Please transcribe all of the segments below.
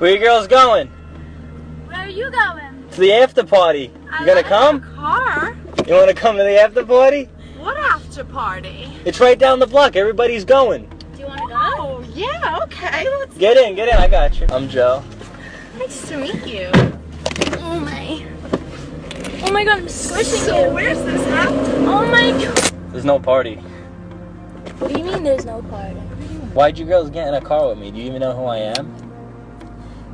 Where you girls going? Where are you going? To the after party. You gonna come? Car? You wanna come to the after party? What after party? It's right down the block. Everybody's going. Do you want to go? Oh, yeah, okay. Let's Get in, get in. I got you. I'm Joe. Nice to meet you. Oh my. Oh my god, I'm squishing So you. where's this happening? Oh my god. There's no party. What do you mean there's no party? Why'd you girls get in a car with me? Do you even know who I am?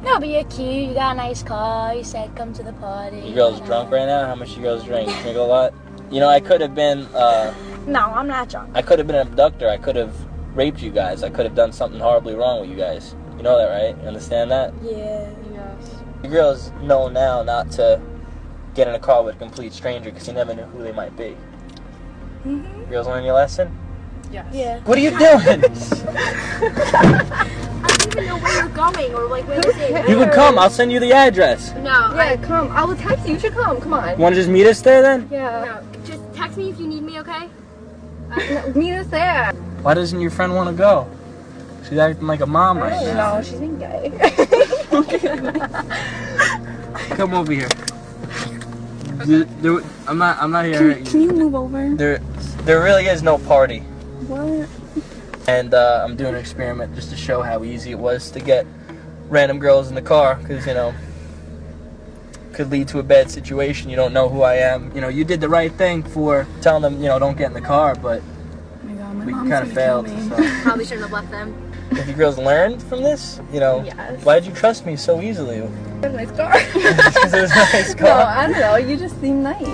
No, but you're cute. You got a nice car. You said come to the party. You girls drunk right now? How much you girls drink? You drink a lot? You know, I could have been, No, I'm not drunk. I could have been an abductor. I could have raped you guys. I could have done something horribly wrong with you guys. You know that, right? You understand that? Yeah. Yes. You girls know now not to get in a car with a complete stranger because you never knew who they might be. Mhm. You girls learn your lesson? Yes. Yeah. What are you doing? I don't even know where you're going or like where this is. You can come. I'll send you the address. No, Yeah, come. I will text you. You should come. Come on. Want to just meet us there then? Yeah. no. Just text me if you need me, okay? No, meet us there. Why doesn't your friend want to go? She's acting like a mom right now. No, she's being gay. Come over here. I'm not here. Can you move over? There really is no party. What? And I'm doing an experiment just to show how easy it was to get random girls in the car, because, you know, could lead to a bad situation. You don't know who I am. You know, you did the right thing for telling them, you know, don't get in the car, but Oh my god, my we mom's kind of gonna kill failed. me. So. Probably shouldn't have left them. If you girls learned from this, you know, Yes. why'd you trust me so easily? Nice car. Because it was a nice No, car. I don't know. You just seem nice.